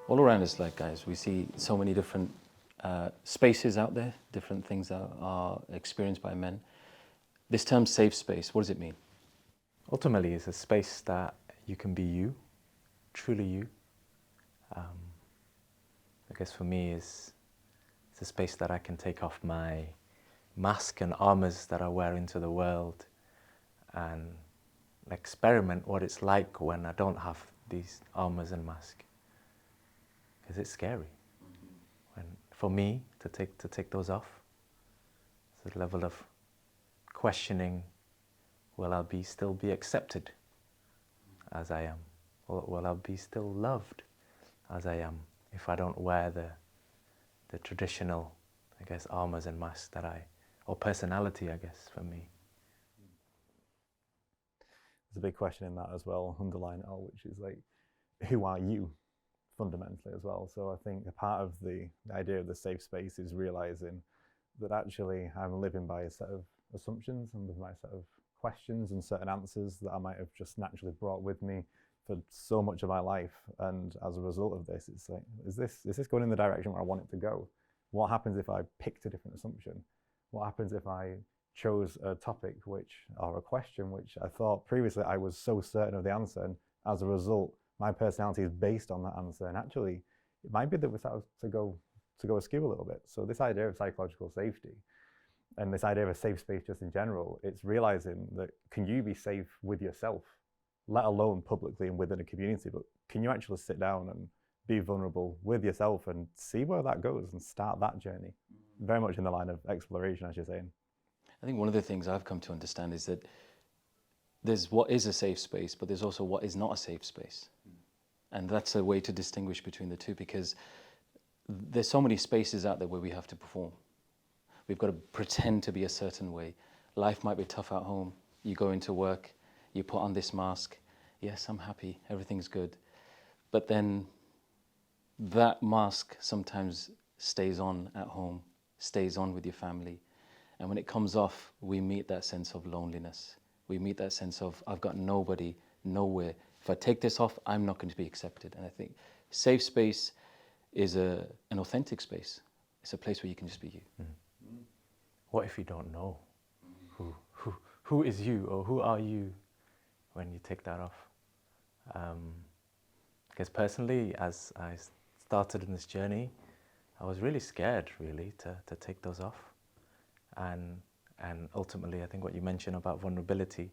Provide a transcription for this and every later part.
All around us, like guys, we see so many different spaces out there, different things that are experienced by men. This term safe space, what does it mean? Ultimately, it's a space that you can be you, truly you. I guess for me, it's a space that I can take off my mask and armors that I wear into the world and experiment what it's like when I don't have these armors and mask. Because it's scary. And for me to take those off, it's a level of questioning, will I still be accepted as I am? Or will I be still loved as I am if I don't wear the traditional, I guess, armors and masks or personality, I guess, for me. There's a big question in that as well, underlying it all, which is like, who are you fundamentally as well? So I think a part of the idea of the safe space is realizing that actually I'm living by a set of assumptions and with my set of questions and certain answers that I might have just naturally brought with me for so much of my life. And as a result of this, it's like, is this going in the direction where I want it to go? What happens if I picked a different assumption? What happens if I chose a topic or a question which I thought previously I was so certain of the answer, and as a result my personality is based on that answer, and actually it might be that we start to go askew a little bit. So this idea of psychological safety and this idea of a safe space just in general, it's realizing that can you be safe with yourself, let alone publicly and within a community, but can you actually sit down and be vulnerable with yourself and see where that goes and start that journey? Very much in the line of exploration, as you're saying. I think one of the things I've come to understand is that there's what is a safe space, but there's also what is not a safe space. And that's a way to distinguish between the two, because there's so many spaces out there where we have to perform. We've got to pretend to be a certain way. Life might be tough at home. You go into work, you put on this mask. Yes, I'm happy, everything's good. But then that mask sometimes stays on at home, stays on with your family. And when it comes off, we meet that sense of loneliness. We meet that sense of, I've got nobody, nowhere. If I take this off, I'm not going to be accepted. And I think safe space is an authentic space. It's a place where you can just be you. Mm. What if you don't know who is you, or who are you when you take that off? Because personally, as I started in this journey, I was really scared, really, to take those off. And ultimately, I think what you mentioned about vulnerability,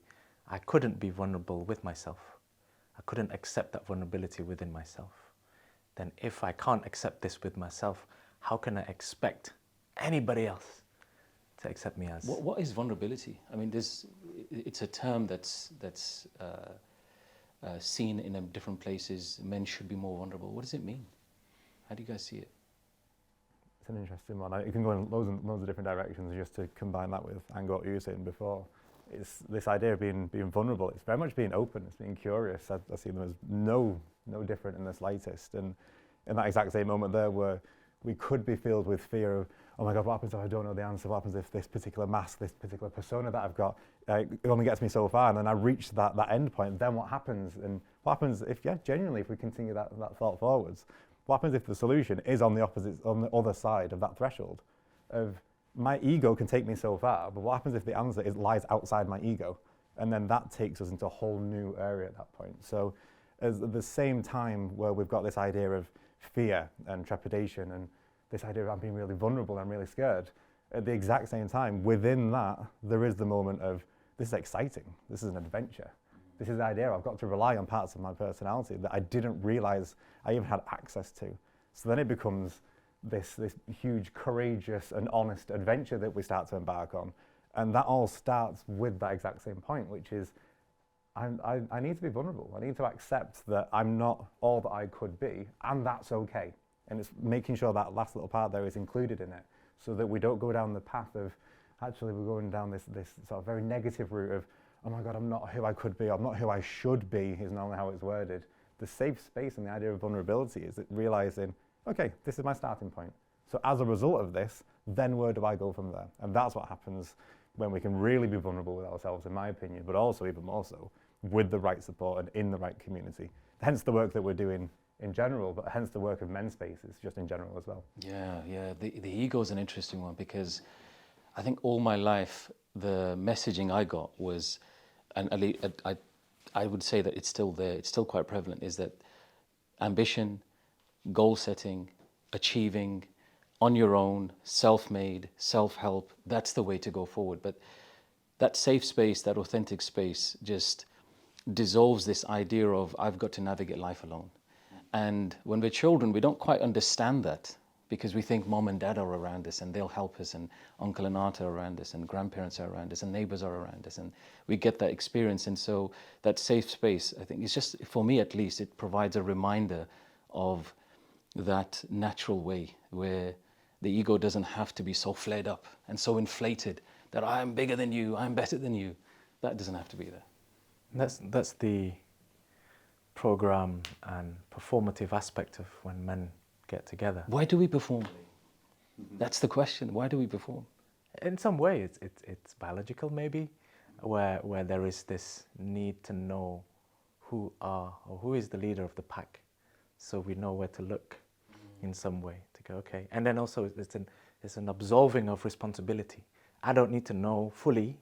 I couldn't be vulnerable with myself. I couldn't accept that vulnerability within myself. Then if I can't accept this with myself, how can I expect anybody else to accept me as? What is vulnerability? I mean, it's a term that's seen in different places. Men should be more vulnerable. What does it mean? How do you guys see it? It's an interesting one. It can go in loads of different directions. Just to combine that with what you were saying before, it's this idea of being vulnerable. It's very much being open. It's being curious. I see them as no different in the slightest. And in that exact same moment there, where we could be filled with fear of, oh my God, what happens if I don't know the answer? What happens if this particular mask, this particular persona that I've got, it only gets me so far, and then I reach that end point? Then what happens? And what happens if, genuinely, if we continue that thought forwards? What happens if the solution is on the other side of that threshold? Of my ego can take me so far, but what happens if the answer lies outside my ego? And then that takes us into a whole new area at that point. So at the same time where we've got this idea of fear and trepidation and this idea of I'm being really vulnerable, I'm really scared, at the exact same time, within that, there is the moment of, this is exciting, this is an adventure. This is the idea, I've got to rely on parts of my personality that I didn't realize I even had access to. So then it becomes this huge, courageous and honest adventure that we start to embark on. And that all starts with that exact same point, which is, I need to be vulnerable. I need to accept that I'm not all that I could be, and that's okay. And it's making sure that last little part there is included in it, so that we don't go down the path of, actually we're going down this sort of very negative route of, oh my God, I'm not who I could be, I'm not who I should be, is normally how it's worded. The safe space and the idea of vulnerability is realizing, okay, this is my starting point. So as a result of this, then where do I go from there? And that's what happens when we can really be vulnerable with ourselves, in my opinion, but also even more so with the right support and in the right community. Hence the work that we're doing in general, but hence the work of men's spaces just in general as well. Yeah. The ego is an interesting one, because I think all my life the messaging I got was, and I would say that it's still there, it's still quite prevalent, is that ambition, goal setting, achieving on your own, self-made, self-help, that's the way to go forward. But that safe space, that authentic space, just dissolves this idea of I've got to navigate life alone. And when we're children, we don't quite understand that, because we think mom and dad are around us and they'll help us, and uncle and aunt are around us, and grandparents are around us, and neighbors are around us, and we get that experience. And so that safe space, I think, is just, for me at least, it provides a reminder of that natural way where the ego doesn't have to be so flared up and so inflated that I'm bigger than you, I'm better than you. That doesn't have to be there. That's the program and performative aspect of when men get together. Why do we perform? That's the question. Why do we perform? In some way, it's biological maybe, where there is this need to know who is the leader of the pack, so we know where to look in some way to go, okay. And then also it's an absolving of responsibility. I don't need to know fully.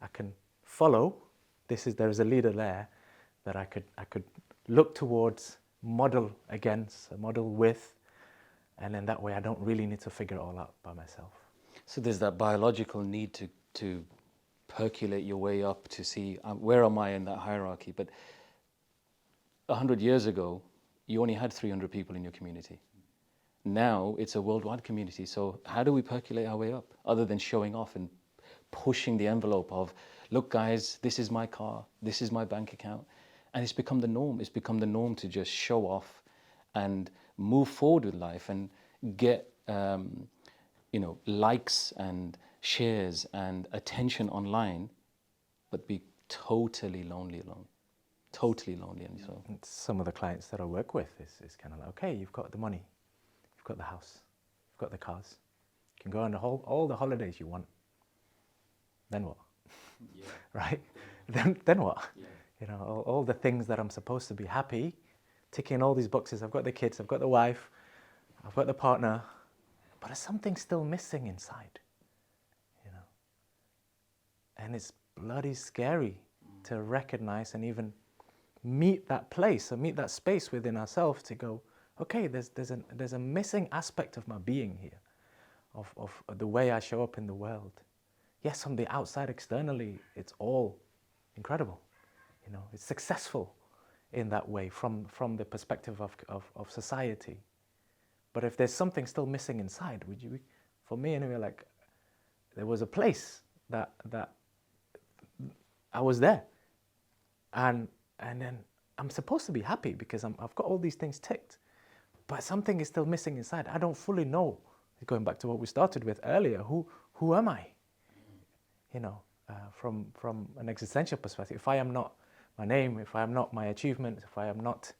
I can follow. There is a leader there that I could look towards, model against, model with, and then that way I don't really need to figure it all out by myself. So there's that biological need to percolate your way up to see where am I in that hierarchy. But 100 years ago, you only had 300 people in your community. Now it's a worldwide community. So how do we percolate our way up, other than showing off and pushing the envelope of, look guys, this is my car, this is my bank account. And it's become the norm. It's become the norm to just show off and move forward with life and get likes and shares and attention online, but be totally lonely alone. Totally lonely. And so some of the clients that I work with is kind of like, okay, you've got the money, you've got the house, you've got the cars, you can go on all the holidays you want. Then what? Yeah. Right? Then what? Yeah. You know, all the things that I'm supposed to be happy, ticking all these boxes. I've got the kids, I've got the wife, I've got the partner, but there's something still missing inside, you know. And it's bloody scary to recognize and even meet that place or meet that space within ourselves to go, okay, there's a missing aspect of my being here, of the way I show up in the world. Yes, from the outside, externally, it's all incredible. You know, it's successful in that way from the perspective of society. But if there's something still missing inside, for me anyway, like there was a place that I was there, and then I'm supposed to be happy because I've got all these things ticked, but something is still missing inside. I don't fully know. Going back to what we started with earlier, who am I? You know, from an existential perspective, if I am not my name, if I am not my achievements, if I am not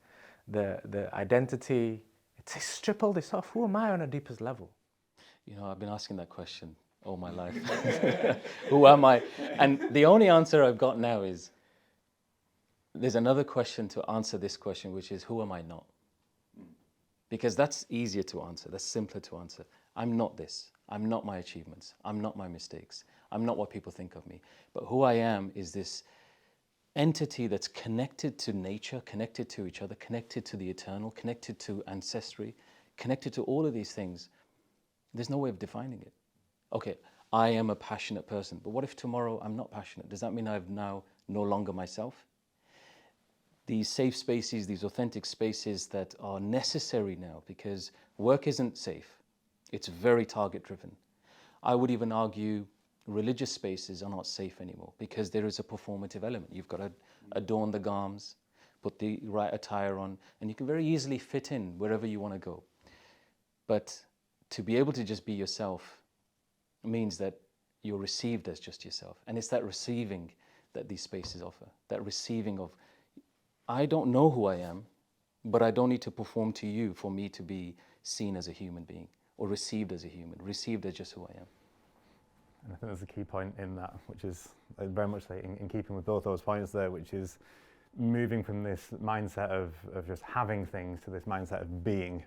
the identity, to strip all this off, who am I on a deepest level? You know, I've been asking that question all my life. Who am I? And the only answer I've got now is, there's another question to answer this question, which is, who am I not? Because that's easier to answer, that's simpler to answer. I'm not this. I'm not my achievements. I'm not my mistakes. I'm not what people think of me. But who I am is this entity that's connected to nature, connected to each other, connected to the eternal, connected to ancestry, connected to all of these things. There's no way of defining it. Okay, I am a passionate person, but what if tomorrow I'm not passionate? Does that mean I've now no longer myself? These safe spaces, these authentic spaces that are necessary now, because work isn't safe. It's very target driven. I would even argue religious spaces are not safe anymore because there is a performative element. You've got to adorn the garms, put the right attire on, and you can very easily fit in wherever you want to go. But to be able to just be yourself means that you're received as just yourself. And it's that receiving that these spaces offer, that receiving of, I don't know who I am, but I don't need to perform to you for me to be seen as a human being or received as a human, received as just who I am. And I think there's a key point in that, which is very much like in keeping with both those points there, which is moving from this mindset of just having things to this mindset of being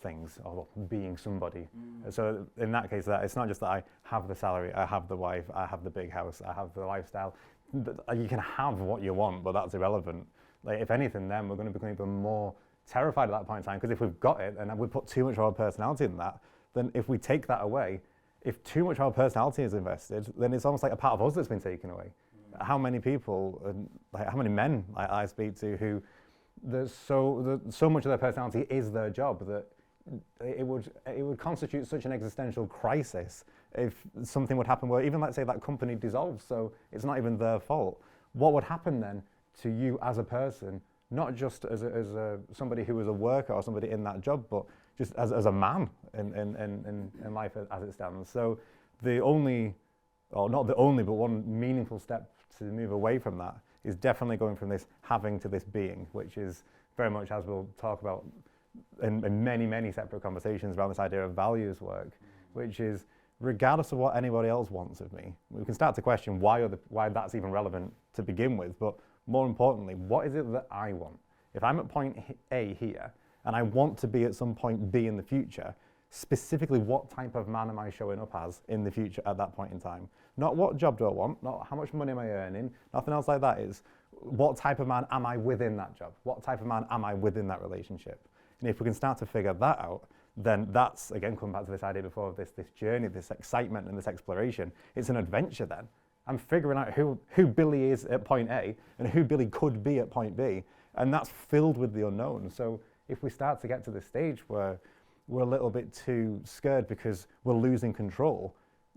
things, or being somebody. So in that case, that it's not just that I have the salary, I have the wife, I have the big house, I have the lifestyle. You can have what you want, but that's irrelevant. Like, if anything, then we're going to become even more terrified at that point in time, because if we've got it and we put too much of our personality in that, then if we take that away, if too much of our personality is invested, then it's almost like a part of us that's been taken away. How many people, like how many men I speak to who so much of their personality is their job that it would constitute such an existential crisis if something would happen where, even let's say that company dissolves, so it's not even their fault. What would happen then to you as a person, not just as somebody who was a worker or somebody in that job, but just as a man in life as it stands? So the only, or not the only, but one meaningful step to move away from that is definitely going from this having to this being, which is very much, as we'll talk about in many separate conversations around this idea of values work, which is regardless of what anybody else wants of me, we can start to question why that's even relevant to begin with, but more importantly, what is it that I want? If I'm at point A here, and I want to be at some point B in the future, specifically what type of man am I showing up as in the future at that point in time? Not what job do I want, not how much money am I earning, nothing else like that. Is what type of man am I within that job? What type of man am I within that relationship? And if we can start to figure that out, then that's, again, come back to this idea before of this journey, this excitement and this exploration. It's an adventure then. I'm figuring out who Billy is at point A and who Billy could be at point B, and that's filled with the unknown. So if we start to get to this stage where we're a little bit too scared because we're losing control,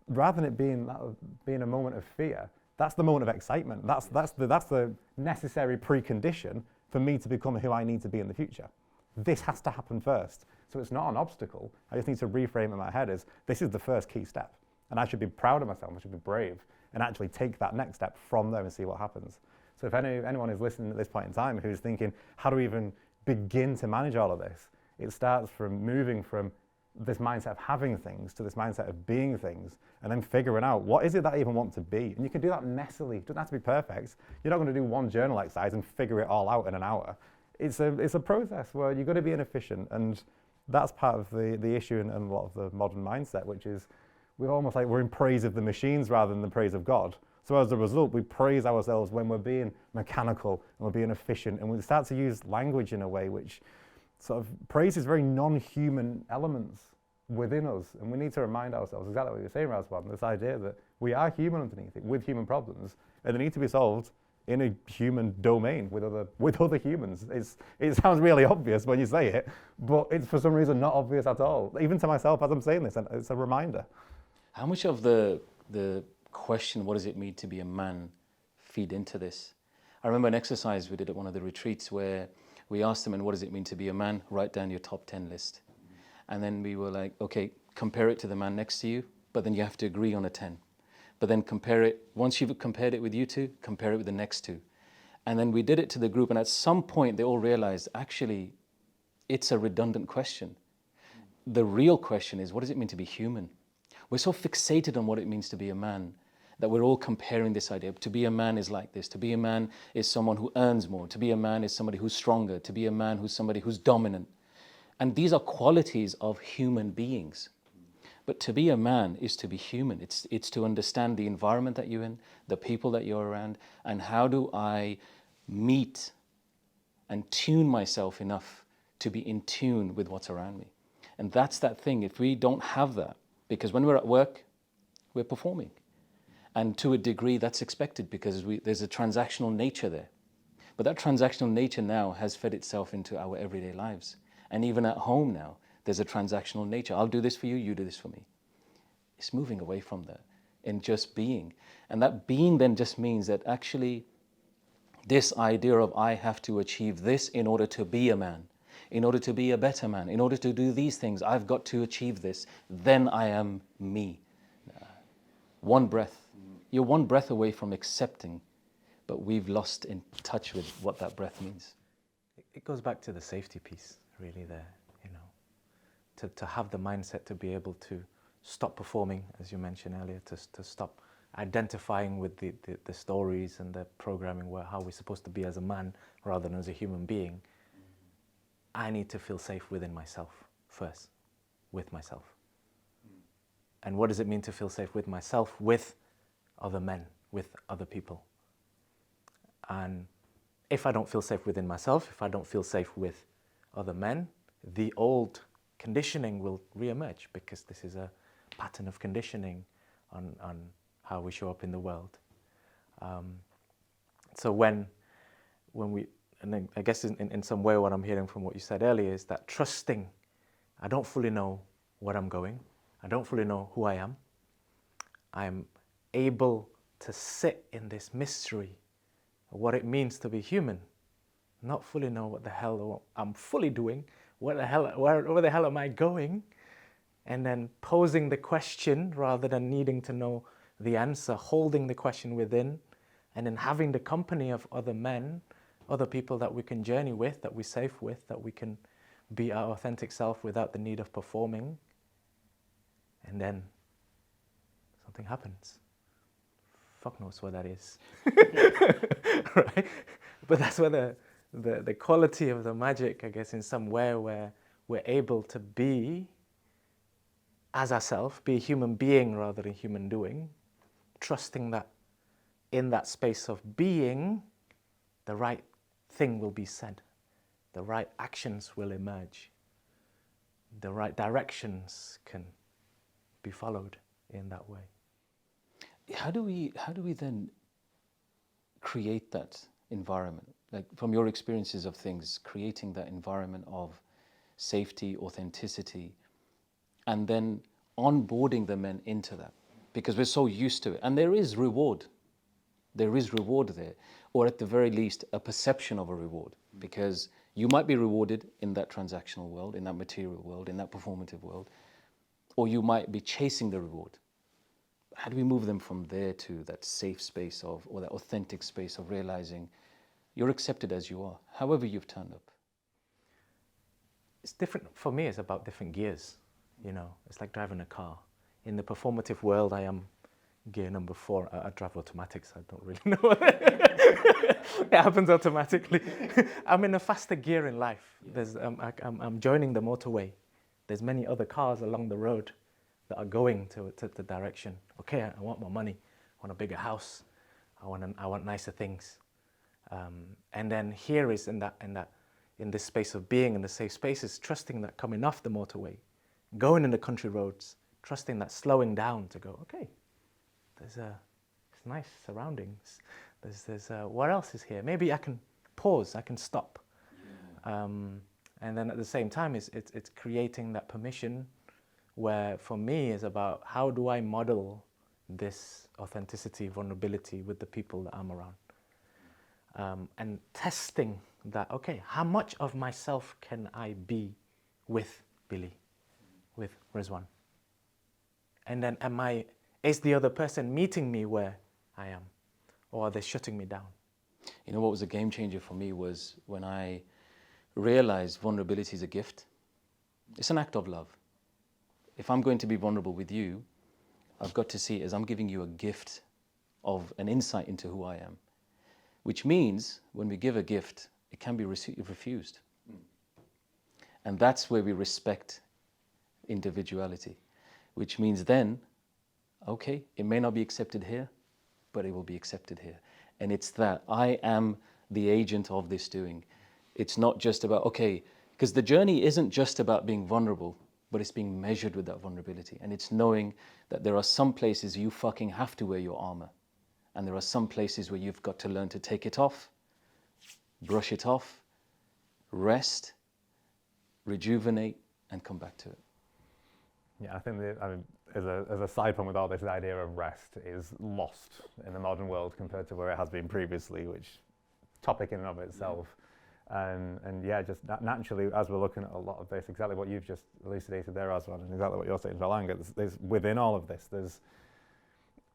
rather than it being a moment of fear, that's the moment of excitement. That's the necessary precondition for me to become who I need to be in the future. This has to happen first. So it's not an obstacle. I just need to reframe in my head as this is the first key step. And I should be proud of myself, I should be brave, and actually take that next step from there and see what happens. So if anyone is listening at this point in time who's thinking, how do we even begin to manage all of this? It starts from moving from this mindset of having things to this mindset of being things, and then figuring out what is it that I even want to be. And you can do that messily. It doesn't have to be perfect. You're not going to do one journal exercise and figure it all out in an hour. It's a process where you've got to be inefficient, and that's part of the issue in a lot of the modern mindset, which is we're in praise of the machines rather than the praise of God. So as a result, we praise ourselves when we're being mechanical and we're being efficient, and we start to use language in a way which sort of praises very non-human elements within us. And we need to remind ourselves exactly what you're saying, Razvan, this idea that we are human underneath it, with human problems, and they need to be solved in a human domain with other humans. It sounds really obvious when you say it, but it's for some reason not obvious at all. Even to myself as I'm saying this, and it's a reminder. How much of the question, what does it mean to be a man, feed into this? I remember an exercise we did at one of the retreats where we asked them, and what does it mean to be a man? Write down your top 10 list. And then we were like, okay, compare it to the man next to you, but then you have to agree on a 10. But then compare it, once you've compared it with you two, compare it with the next two. And then we did it to the group, and at some point they all realized, actually, it's a redundant question. The real question is, what does it mean to be human? We're so fixated on what it means to be a man that we're all comparing this idea. To be a man is like this. To be a man is someone who earns more. To be a man is somebody who's stronger. To be a man who's somebody who's dominant. And these are qualities of human beings. But to be a man is to be human. It's to understand the environment that you're in, the people that you're around, and how do I meet and tune myself enough to be in tune with what's around me. And that's that thing. If we don't have that, because when we're at work, we're performing. And to a degree, that's expected because there's a transactional nature there. But that transactional nature now has fed itself into our everyday lives. And even at home now, there's a transactional nature. I'll do this for you, you do this for me. It's moving away from that and just being. And that being then just means that actually this idea of I have to achieve this in order to be a man, in order to be a better man, in order to do these things, I've got to achieve this, then I am me. One breath. You're one breath away from accepting, but we've lost in touch with what that breath means. It goes back to the safety piece, really, there, to have the mindset to be able to stop performing, as you mentioned earlier, to stop identifying with the stories and the programming where how we're supposed to be as a man rather than as a human being, I need to feel safe within myself first, with myself. And what does it mean to feel safe with myself, with other men, with other people? And if I don't feel safe within myself, if I don't feel safe with other men, the old conditioning will re-emerge, because this is a pattern of conditioning on how we show up in the world. So when we, and then I guess in some way what I'm hearing from what you said earlier is that trusting, I don't fully know where I'm going, I don't fully know who I am, I'm able to sit in this mystery of what it means to be human, not fully know what the hell I'm fully doing, where the hell am I going, and then posing the question rather than needing to know the answer, holding the question within, and then having the company of other men, other people that we can journey with, that we're safe with, that we can be our authentic self without the need of performing. And then something happens. Fuck knows what that is. Right? But that's where the quality of the magic, I guess, in some way where we're able to be as ourselves, be a human being rather than human doing, trusting that in that space of being, the right thing will be said, the right actions will emerge, the right directions can be followed in that way. How do we then create that environment? Like, from your experiences of things, creating that environment of safety, authenticity, and then onboarding the men into that, because we're so used to it. And there is reward. There is reward there, or at the very least, a perception of a reward, because you might be rewarded in that transactional world, in that material world, in that performative world, or you might be chasing the reward. How do we move them from there to that safe space of, or that authentic space of realizing you're accepted as you are, however you've turned up? It's different. For me, it's about different gears. You know, it's like driving a car. In the performative world, I am gear number 4. I drive automatics. I don't really know. It happens automatically. I'm in a faster gear in life. There's, I'm joining the motorway. There's many other cars along the road that are going to the direction. Okay, I want more money. I want a bigger house. I want nicer things. And then here is in this space of being in the safe spaces, trusting that coming off the motorway, going in the country roads, trusting that slowing down to go, okay, it's nice surroundings. There's what else is here? Maybe I can pause, I can stop. Yeah. And then at the same time, it's creating that permission where for me is about how do I model this authenticity, vulnerability with the people that I'm around. And testing that, okay, how much of myself can I be with Billy, with Rizwan? And then is the other person meeting me where I am? Or are they shutting me down? You know what was a game changer for me was when I realized vulnerability is a gift. It's an act of love. If I'm going to be vulnerable with you, I've got to see it as I'm giving you a gift of an insight into who I am. Which means when we give a gift, it can be refused. And that's where we respect individuality. Which means then, okay, it may not be accepted here, but it will be accepted here. And it's that I am the agent of this doing. It's not just about, okay, because the journey isn't just about being vulnerable, but it's being measured with that vulnerability. And it's knowing that there are some places you fucking have to wear your armor. And there are some places where you've got to learn to take it off, brush it off, rest, rejuvenate, and come back to it. Yeah, I think as a side point with all this, the idea of rest is lost in the modern world compared to where it has been previously, which topic in and of itself. Yeah. And yeah, just naturally, as we're looking at a lot of this, exactly what you've just elucidated there, Osman, and exactly what you're saying, Valanga, there's within all of this, there's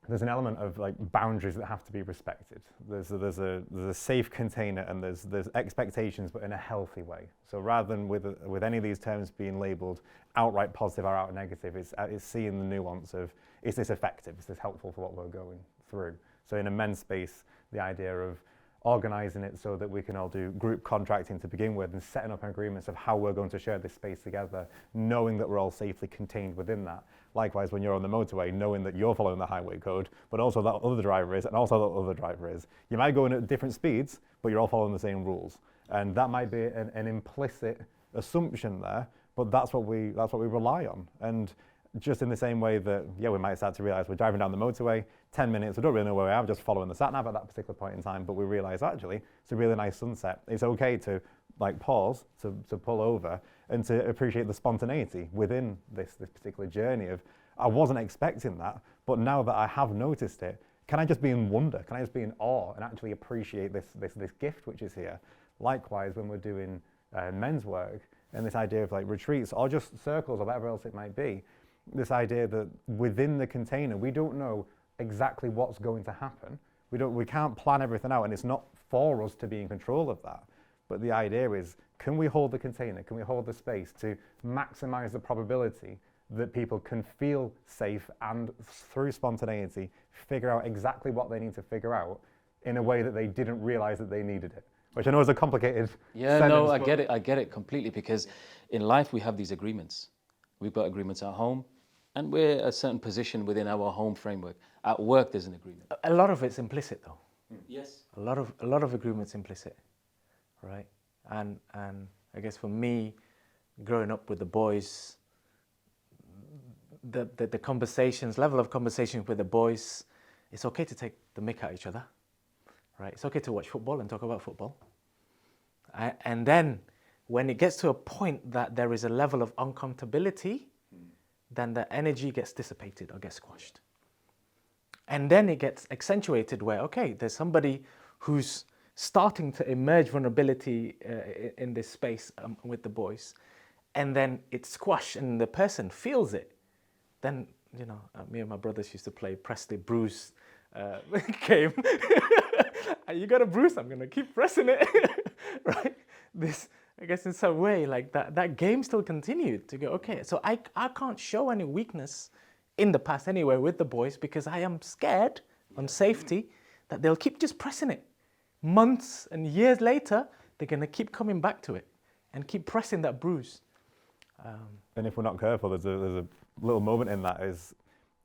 there's an element of like boundaries that have to be respected. There's a safe container, and there's expectations, but in a healthy way. So rather than with any of these terms being labelled outright positive or outright negative, it's seeing the nuance of, is this effective? Is this helpful for what we're going through? So in a men's space, the idea of organising it so that we can all do group contracting to begin with, and setting up agreements of how we're going to share this space together, knowing that we're all safely contained within that. Likewise, when you're on the motorway, knowing that you're following the highway code, but also that other driver is, and also that other driver is. You might go in at different speeds, but you're all following the same rules. And that might be an implicit assumption there, but that's what we rely on. And just in the same way that, yeah, we might start to realize we're driving down the motorway, 10 minutes, we don't really know where we are, just following the sat-nav at that particular point in time, but we realize actually it's a really nice sunset. It's okay to like pause, to pull over, and to appreciate the spontaneity within this particular journey of, I wasn't expecting that, but now that I have noticed it, can I just be in wonder? Can I just be in awe and actually appreciate this gift which is here? Likewise, when we're doing men's work, and this idea of like retreats or just circles or whatever else it might be, this idea that within the container, we don't know exactly what's going to happen. We can't plan everything out, and it's not for us to be in control of that. But the idea is, can we hold the container? Can we hold the space to maximize the probability that people can feel safe and through spontaneity figure out exactly what they need to figure out in a way that they didn't realize that they needed it? Which I know is a complicated sentence, no, I get it completely, because in life we have these agreements. We've got agreements at home, and we're a certain position within our home framework. At work, there's an agreement. A lot of it's implicit, though. Yes. A lot of agreements implicit, right? And I guess for me, growing up with the boys, the conversations, level of conversations with the boys, it's okay to take the mick at each other, right? It's okay to watch football and talk about football. And then when it gets to a point that there is a level of uncomfortability, then the energy gets dissipated or gets squashed. And then it gets accentuated where, okay, there's somebody who's starting to emerge vulnerability in this space with the boys, and then it's squashed and the person feels it. Then, you know, me and my brothers used to play Presley Bruce game. You got a bruise, I'm gonna keep pressing it, right? This, I guess in some way, like that game still continued to go, okay, so I can't show any weakness in the past anywhere with the boys because I am scared on safety that they'll keep just pressing it. Months and years later, they're gonna keep coming back to it and keep pressing that bruise. And if we're not careful, there's a little moment in that is,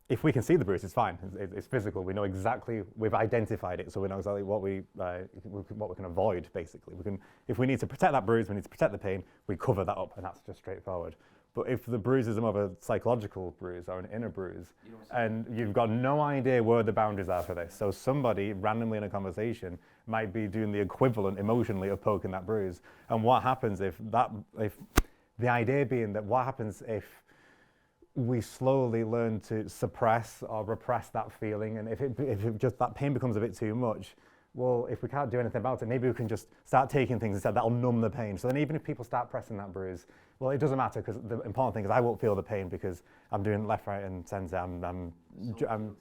if we can see the bruise, it's fine. It's physical. We know exactly, we've identified it, so we know exactly what we can avoid, basically. If we need to protect that bruise, we need to protect the pain, we cover that up, and that's just straightforward. But if the bruise is more of a psychological bruise or an inner bruise, and you've got no idea where the boundaries are for this, so somebody randomly in a conversation might be doing the equivalent emotionally of poking that bruise. And what happens if the idea being that what happens if we slowly learn to suppress or repress that feeling, and if it just that pain becomes a bit too much, well, if we can't do anything about it, maybe we can just start taking things instead. That'll numb the pain. So then even if people start pressing that bruise, well, it doesn't matter, because the important thing is I won't feel the pain because I'm doing left, right, and centre. I'm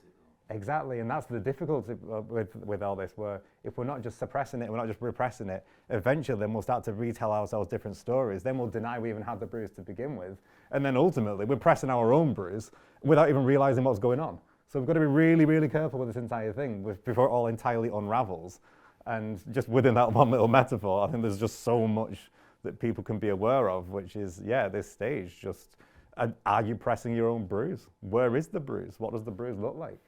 exactly, and that's the difficulty with all this, where if we're not just suppressing it, we're not just repressing it, eventually then we'll start to retell ourselves different stories. Then we'll deny we even had the bruise to begin with. And then ultimately we're pressing our own bruise without even realizing what's going on. So we've got to be really, really careful with this entire thing before it all entirely unravels. And just within that one little metaphor, I think there's just so much that people can be aware of, which is, yeah, this stage, just are you pressing your own bruise? Where is the bruise? What does the bruise look like?